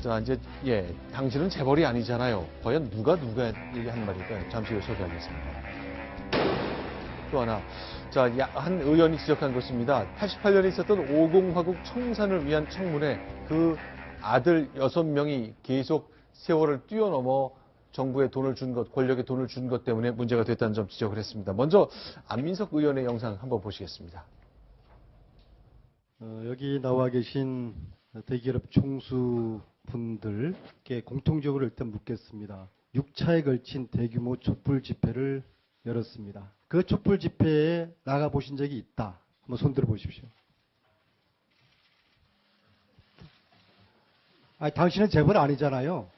자, 이제, 당신은 재벌이 아니잖아요. 과연 누가 얘기한 말일까요? 잠시 후에 소개하겠습니다. 또 하나. 자, 한 의원이 지적한 것입니다. 88년에 있었던 50화국 청산을 위한 청문회, 그 아들 6명이 계속 세월을 뛰어넘어 정부에 돈을 준 것, 권력에 돈을 준 것 때문에 문제가 됐다는 점 지적을 했습니다. 먼저 안민석 의원의 영상 한번 보시겠습니다. 여기 나와 계신 대기업 총수분들께 공통적으로 일단 묻겠습니다. 6차에 걸친 대규모 촛불 집회를 열었습니다. 그 촛불 집회에 나가 보신 적이 있다. 한번 손 들어 보십시오. 아니, 당신은 재벌 아니잖아요.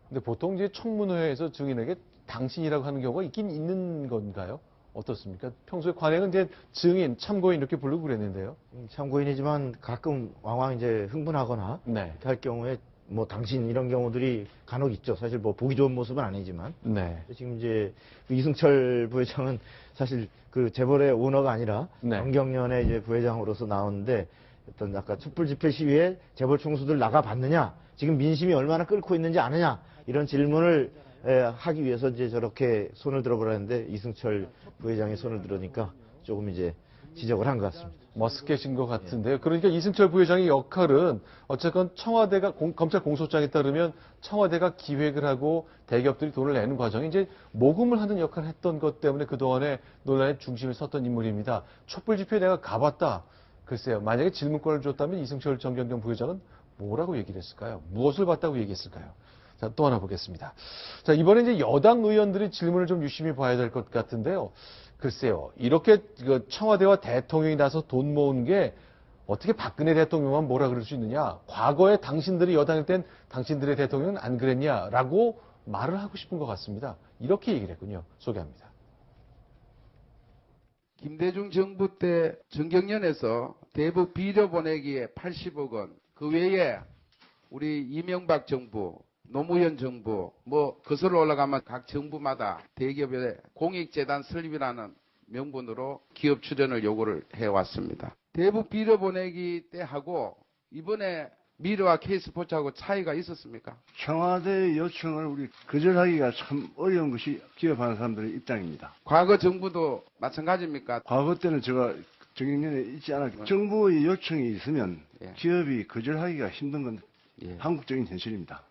근데 보통 이제 청문회에서 증인에게 당신이라고 하는 경우가 있긴 있는 건가요? 어떻습니까? 평소에 관행은 이제 증인, 참고인 이렇게 부르고 그랬는데요. 참고인이지만 가끔 왕왕 이제 흥분하거나 네. 할 경우에 뭐 당신 이런 경우들이 간혹 있죠. 사실 뭐 보기 좋은 모습은 아니지만 네. 지금 이제 이승철 부회장은 사실 그 재벌의 오너가 아니라 네. 정경련의 이제 부회장으로서 나오는데 어떤 아까 촛불 집회 시위에 재벌 총수들 나가 봤느냐, 지금 민심이 얼마나 끓고 있는지 아느냐 이런 질문을 하기 위해서 이제 저렇게 손을 들어보라는데 이승철 부회장이 손을 들으니까 조금 이제 지적을 한 것 같습니다. 머쓱해진 것 같은데요. 그러니까 이승철 부회장의 역할은 어쨌건 청와대가 검찰 공소장에 따르면 청와대가 기획을 하고 대기업들이 돈을 내는 과정에 이제 모금을 하는 역할을 했던 것 때문에 그동안에 논란의 중심에 섰던 인물입니다. 촛불 집회에 내가 가봤다. 글쎄요. 만약에 질문권을 줬다면 이승철 정경련 부회장은 뭐라고 얘기를 했을까요? 무엇을 봤다고 얘기했을까요? 자, 또 하나 보겠습니다. 자, 이번에 이제 여당 의원들이 질문을 좀 유심히 봐야 될 것 같은데요. 글쎄요. 이렇게 청와대와 대통령이 나서 돈 모은 게 어떻게 박근혜 대통령만 뭐라 그럴 수 있느냐. 과거에 당신들이 여당일 땐 당신들의 대통령은 안 그랬냐라고 말을 하고 싶은 것 같습니다. 이렇게 얘기를 했군요. 소개합니다. 김대중 정부 때 정경련에서 대북 비료 보내기에 80억 원, 그 외에 우리 이명박 정부, 노무현 정부, 뭐 거슬러 올라가면 각 정부마다 대기업의 공익재단 설립이라는 명분으로 기업 출연을 요구를 해왔습니다. 대북 비료 보내기 때 하고 이번에 미르와 K스포츠하고 차이가 있었습니까? 청와대 요청을 우리 거절하기가 참 어려운 것이 기업하는 사람들의 입장입니다. 과거 정부도 마찬가지입니까? 과거 때는 제가 정경련에 있지 않았고 정부의 요청이 있으면 예. 기업이 거절하기가 힘든 건 예. 한국적인 현실입니다.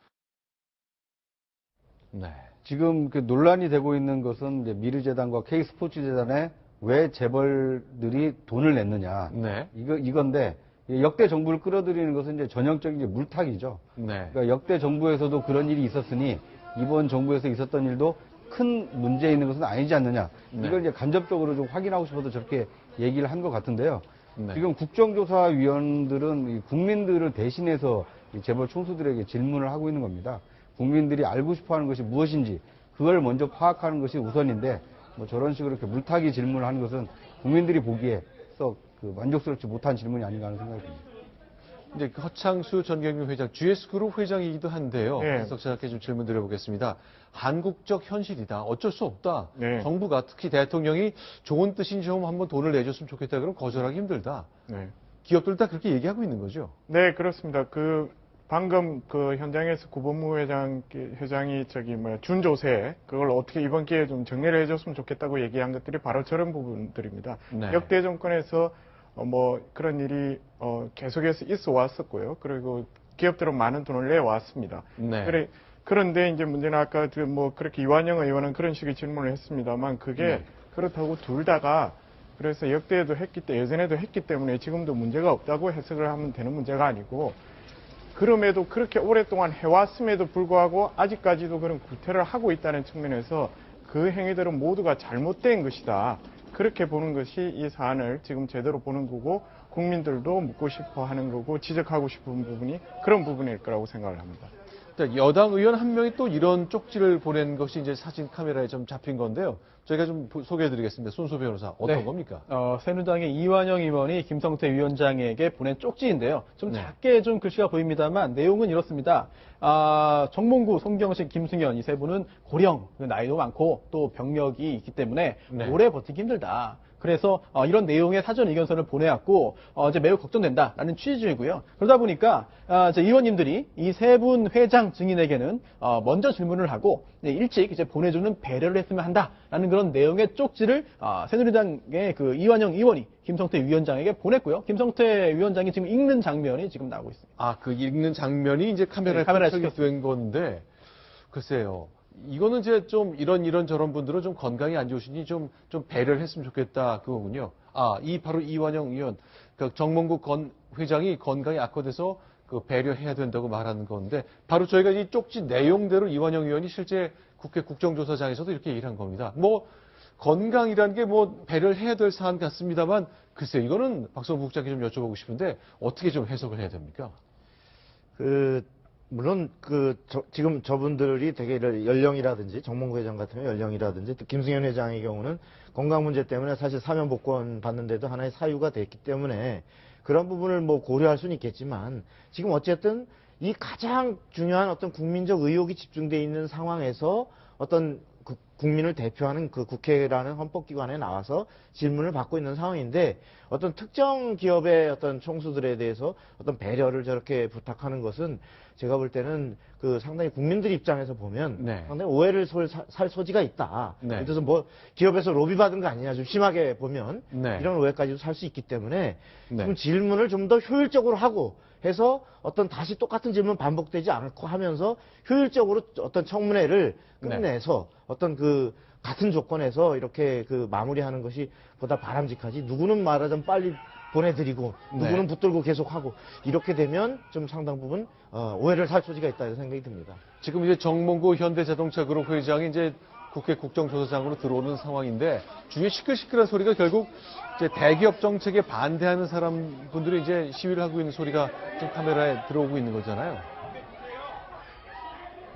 네. 지금 그 논란이 되고 있는 것은 이제 미르재단과 K스포츠재단에 왜 재벌들이 돈을 냈느냐. 네. 이건데 역대 정부를 끌어들이는 것은 이제 전형적인 이제 물타기죠. 네. 그러니까 역대 정부에서도 그런 일이 있었으니 이번 정부에서 있었던 일도 큰 문제 있는 것은 아니지 않느냐. 네. 이걸 이제 간접적으로 좀 확인하고 싶어서 저렇게 얘기를 한 것 같은데요. 네. 지금 국정조사위원들은 이 국민들을 대신해서 이 재벌 총수들에게 질문을 하고 있는 겁니다. 국민들이 알고 싶어 하는 것이 무엇인지 그걸 먼저 파악하는 것이 우선인데 뭐 저런 식으로 이렇게 물타기 질문을 하는 것은 국민들이 보기에 썩 만족스럽지 못한 질문이 아닌가 하는 생각이 듭니다. 이제 허창수 전경련 회장, GS그룹 회장이기도 한데요. 네. 해석자께 좀 질문 드려보겠습니다. 한국적 현실이다. 어쩔 수 없다. 네. 정부가 특히 대통령이 좋은 뜻인지 좀 한번 돈을 내줬으면 좋겠다. 그럼 거절하기 힘들다. 네. 기업들 다 그렇게 얘기하고 있는 거죠. 네, 그렇습니다. 방금 현장에서 구본무 회장이 준조세, 그걸 어떻게 이번 기회에 좀 정리를 해줬으면 좋겠다고 얘기한 것들이 바로 저런 부분들입니다. 네. 역대 정권에서 그런 일이 계속해서 있어 왔었고요. 그리고 기업들은 많은 돈을 내왔습니다. 네. 그런데 이제 문제는 아까 그렇게 이완영 의원은 그런 식의 질문을 했습니다만 그게 네. 그렇다고 둘 다가 그래서 역대에도 예전에도 했기 때문에 지금도 문제가 없다고 해석을 하면 되는 문제가 아니고 그럼에도 그렇게 오랫동안 해왔음에도 불구하고 아직까지도 그런 구태를 하고 있다는 측면에서 그 행위들은 모두가 잘못된 것이다. 그렇게 보는 것이 이 사안을 지금 제대로 보는 거고 국민들도 묻고 싶어 하는 거고 지적하고 싶은 부분이 그런 부분일 거라고 생각을 합니다. 여당 의원 한 명이 또 이런 쪽지를 보낸 것이 이제 사진 카메라에 좀 잡힌 건데요. 저희가 좀 소개해드리겠습니다. 손소 변호사, 어떤 네. 겁니까? 새누리당의 이완영 의원이 김성태 위원장에게 보낸 쪽지인데요. 좀 네. 작게 좀 글씨가 보입니다만 내용은 이렇습니다. 정몽구, 송경식, 김승현 이 세 분은 고령, 나이도 많고 또 병력이 있기 때문에 네. 오래 버티기 힘들다. 그래서 이런 내용의 사전 의견서를 보내왔고 이제 매우 걱정된다라는 취지 중이고요. 그러다 보니까 이제 의원님들이 이 세 분 회장 증인에게는 먼저 질문을 하고 일찍 이제 보내주는 배려를 했으면 한다라는 그런 내용의 쪽지를 새누리당의 그 이완영 의원이 김성태 위원장에게 보냈고요. 김성태 위원장이 지금 읽는 장면이 지금 나오고 있습니다. 아, 그 읽는 장면이 이제 카메라에 카메라에 포착이 된 건데, 글쎄요. 이거는 이제 좀 이런 저런 분들은 좀 건강이 안 좋으시니 좀 배려를 했으면 좋겠다 그거군요. 아, 바로 이완영 의원, 그 정몽구 회장이 건강이 악화돼서 그 배려해야 된다고 말하는 건데, 바로 저희가 이 쪽지 내용대로 이완영 의원이 실제 국회 국정조사장에서도 이렇게 얘기를 한 겁니다. 뭐 건강이라는 게 뭐 배려를 해야 될 사안 같습니다만, 글쎄 이거는 박성부 국장께 좀 여쭤보고 싶은데 어떻게 좀 해석을 해야 됩니까? 물론 지금 저분들이 되게 연령이라든지 정몽구 회장 같은 경우 연령이라든지 또 김승현 회장의 경우는 건강 문제 때문에 사실 사면 복권 받는데도 하나의 사유가 됐기 때문에 그런 부분을 뭐 고려할 수는 있겠지만 지금 어쨌든 이 가장 중요한 어떤 국민적 의혹이 집중돼 있는 상황에서 어떤 국민을 대표하는 그 국회라는 헌법기관에 나와서 질문을 받고 있는 상황인데 어떤 특정 기업의 어떤 총수들에 대해서 어떤 배려를 저렇게 부탁하는 것은 제가 볼 때는 그 상당히 국민들 입장에서 보면 네. 상당히 오해를 살 소지가 있다. 네. 그래서 뭐 기업에서 로비 받은 거 아니냐 좀 심하게 보면 네. 이런 오해까지도 살 수 있기 때문에 네. 좀 질문을 좀 더 효율적으로 하고 해서 어떤 다시 똑같은 질문 반복되지 않고 하면서 효율적으로 어떤 청문회를 끝내서 어떤 그 같은 조건에서 이렇게 그 마무리하는 것이 보다 바람직하지. 누구는 말하자면 빨리 보내드리고 누구는 붙들고 계속하고 이렇게 되면 좀 상당 부분 오해를 살 소지가 있다 이런 생각이 듭니다. 지금 이제 정몽구 현대자동차그룹 회장이 이제 국회 국정조사장으로 들어오는 상황인데 주위에 시끌시끌한 소리가 결국 이제 대기업 정책에 반대하는 사람분들이 이제 시위를 하고 있는 소리가 지금 카메라에 들어오고 있는 거잖아요.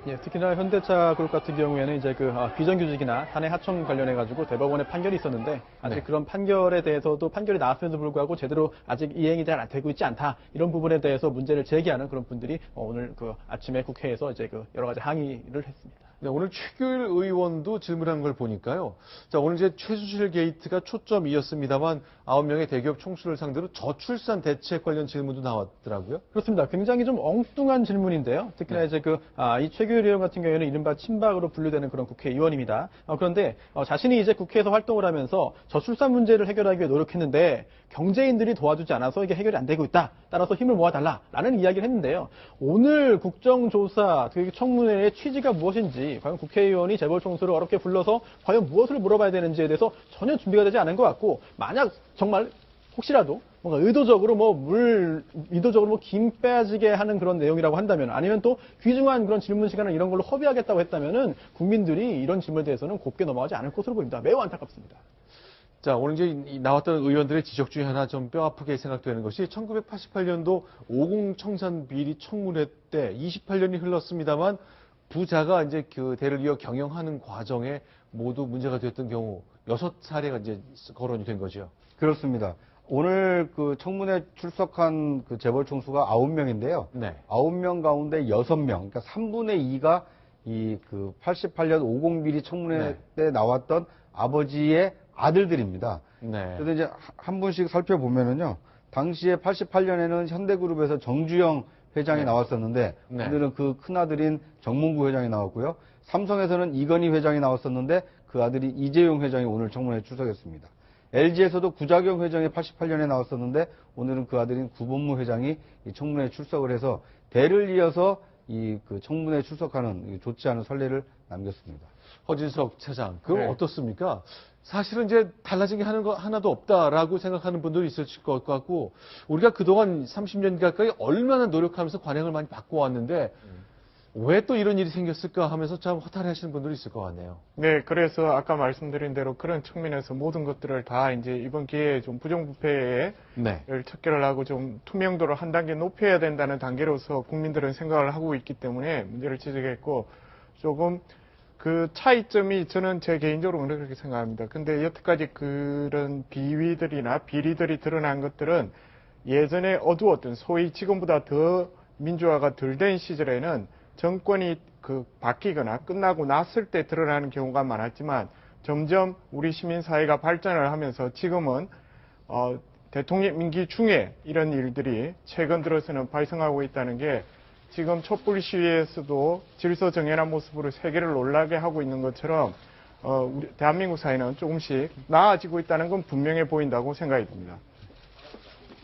예, 특히나 현대차 그룹 같은 경우에는 이제 그 비정규직이나 탄핵 하청 관련해 가지고 대법원에 판결이 있었는데 아직 네. 그런 판결에 대해서도 판결이 나왔음에도 불구하고 제대로 아직 이행이 잘 되고 있지 않다 이런 부분에 대해서 문제를 제기하는 그런 분들이 오늘 그 아침에 국회에서 이제 그 여러 가지 항의를 했습니다. 네, 오늘 최규일 의원도 질문한 걸 보니까요. 자, 오늘 이제 최수실 게이트가 초점이었습니다만 9명의 대기업 총수를 상대로 저출산 대책 관련 질문도 나왔더라고요. 그렇습니다. 굉장히 좀 엉뚱한 질문인데요. 특히나 이제 이 최규일 의원 같은 경우에는 이른바 친박으로 분류되는 그런 국회의원입니다. 그런데 자신이 이제 국회에서 활동을 하면서 저출산 문제를 해결하기 위해 노력했는데 경제인들이 도와주지 않아서 이게 해결이 안 되고 있다. 따라서 힘을 모아달라라는 이야기를 했는데요. 오늘 국정조사 청문회의 취지가 무엇인지 과연 국회의원이 재벌총수를 어렵게 불러서 과연 무엇을 물어봐야 되는지에 대해서 전혀 준비가 되지 않은 것 같고 만약 정말 혹시라도 뭔가 의도적으로 김 빼지게 하는 그런 내용이라고 한다면 아니면 또 귀중한 그런 질문 시간을 이런 걸로 허비하겠다고 했다면은 국민들이 이런 질문에 대해서는 곱게 넘어가지 않을 것으로 보입니다. 매우 안타깝습니다. 자, 오늘 이제 나왔던 의원들의 지적 중에 하나 좀 뼈아프게 생각되는 것이 1988년도 50 청산 비리 청문회 때 28년이 흘렀습니다만 부자가 이제 그 대를 이어 경영하는 과정에 모두 문제가 됐던 경우 6사례가 이제 거론이 된 거죠. 그렇습니다. 오늘 그 청문회 출석한 그 재벌 총수가 9명인데요. 네. 9명 가운데 6명, 그러니까 3분의 2가 이 그 88년 50 비리 청문회 네. 때 나왔던 아버지의 아들들입니다. 네. 그래서 이제 한 분씩 살펴보면은요. 당시에 88년에는 현대그룹에서 정주영 회장이 네. 나왔었는데 네. 오늘은 그 큰아들인 정몽구 회장이 나왔고요. 삼성에서는 이건희 회장이 나왔었는데 그 아들이 이재용 회장이 오늘 청문회에 출석했습니다. LG에서도 구자경 회장이 88년에 나왔었는데 오늘은 그 아들인 구본무 회장이 이 청문회에 출석을 해서 대를 이어서 이 그 청문회에 출석하는 좋지 않은 선례를 남겼습니다. 허진석 차장, 그건 네. 어떻습니까? 사실은 이제 달라진 게 하나도 없다라고 생각하는 분들이 있을 것 같고, 우리가 그동안 30년 가까이 얼마나 노력하면서 관행을 많이 바꿔왔는데, 왜 또 이런 일이 생겼을까 하면서 참 허탈해 하시는 분들이 있을 것 같네요. 네, 그래서 아까 말씀드린 대로 그런 측면에서 모든 것들을 다 이제 이번 기회에 좀 부정부패를 네. 척결을 하고 좀 투명도를 한 단계 높여야 된다는 단계로서 국민들은 생각을 하고 있기 때문에 문제를 지적했고 조금 그 차이점이 저는 제 개인적으로 그렇게 생각합니다. 근데 여태까지 그런 비위들이나 비리들이 드러난 것들은 예전에 어두웠던 소위 지금보다 더 민주화가 덜 된 시절에는 정권이 바뀌거나 끝나고 났을 때 드러나는 경우가 많았지만 점점 우리 시민사회가 발전을 하면서 지금은 대통령 임기 중에 이런 일들이 최근 들어서는 발생하고 있다는 게 지금 촛불 시위에서도 질서 정연한 모습으로 세계를 놀라게 하고 있는 것처럼 우리 대한민국 사회는 조금씩 나아지고 있다는 건 분명해 보인다고 생각이 듭니다.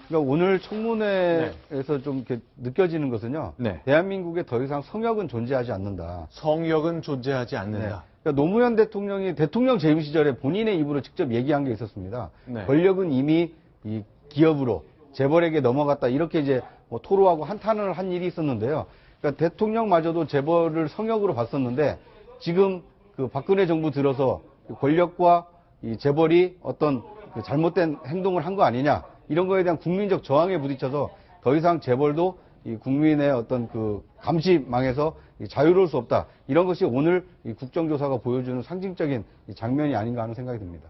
그러니까 오늘 청문회에서 좀 이렇게 느껴지는 것은요. 네. 대한민국에 더 이상 성역은 존재하지 않는다. 성역은 존재하지 않는다. 네. 그러니까 노무현 대통령이 대통령 재임 시절에 본인의 입으로 직접 얘기한 게 있었습니다. 네. 권력은 이미 이 기업으로 재벌에게 넘어갔다. 이렇게 이제 뭐 토로하고 한탄을 한 일이 있었는데요. 그러니까 대통령마저도 재벌을 성역으로 봤었는데 지금 그 박근혜 정부 들어서 권력과 이 재벌이 어떤 그 잘못된 행동을 한 거 아니냐. 이런 거에 대한 국민적 저항에 부딪혀서 더 이상 재벌도 이 국민의 어떤 그 감시망에서 자유로울 수 없다. 이런 것이 오늘 이 국정조사가 보여주는 상징적인 장면이 아닌가 하는 생각이 듭니다.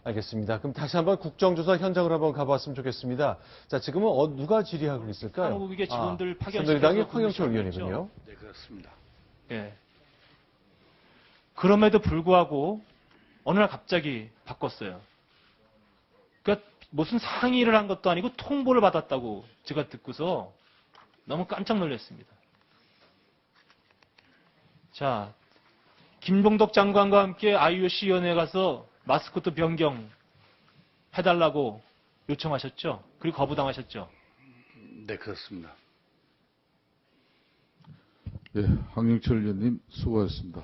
알겠습니다. 그럼 다시 한번 국정조사 현장으로 한번 가봤으면 좋겠습니다. 자, 지금은 누가 질의하고 있을까요? 사무국의 직원들 파견시켜서 새누리당의 황영철 근무시하고 의원이군요. 네, 그렇습니다. 예. 그럼에도 불구하고 어느 날 갑자기 바꿨어요. 그러니까 무슨 상의를 한 것도 아니고 통보를 받았다고 제가 듣고서 너무 깜짝 놀랐습니다. 자, 김봉덕 장관과 함께 IOC 위원회에 가서 마스코트 변경 해달라고 요청하셨죠? 그리고 거부당하셨죠? 네, 그렇습니다. 예, 황영철 의원님 수고하셨습니다.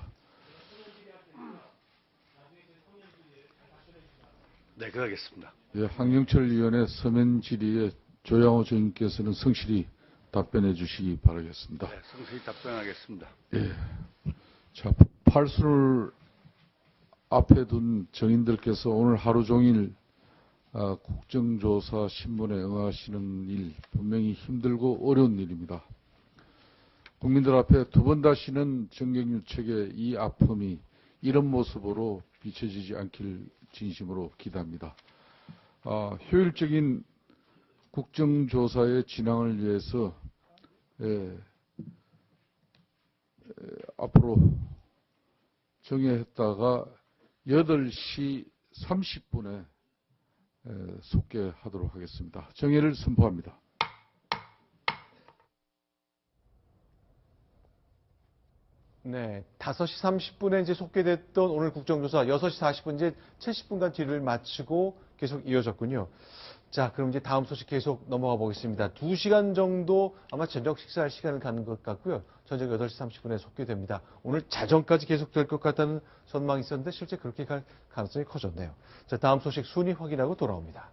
네, 그러겠습니다. 예, 황영철 의원의 서면 질의에 조양호 정님께서는 성실히 답변해 주시기 바라겠습니다. 네, 성실히 답변하겠습니다. 예. 자, 팔순을 앞에 둔 정인들께서 오늘 하루 종일 국정조사 신문에 응하시는 일 분명히 힘들고 어려운 일입니다. 국민들 앞에 두 번 다시는 정경유착의 이 아픔이 이런 모습으로 비춰지지 않길 진심으로 기대합니다. 효율적인 국정조사의 진행을 위해서 앞으로 정해했다가 8시 30분에 속개하도록 하겠습니다. 정회를 선포합니다. 네, 5시 30분에 이제 속개됐던 오늘 국정조사 6시 40분 이제 70분간 뒤를 마치고 계속 이어졌군요. 자, 그럼 이제 다음 소식 계속 넘어가 보겠습니다. 2시간 정도 아마 저녁 식사할 시간을 갖는 것 같고요. 저녁 8시 30분에 속개됩니다. 오늘 자정까지 계속될 것 같다는 전망이 있었는데 실제 그렇게 갈 가능성이 커졌네요. 자, 다음 소식 순위 확인하고 돌아옵니다.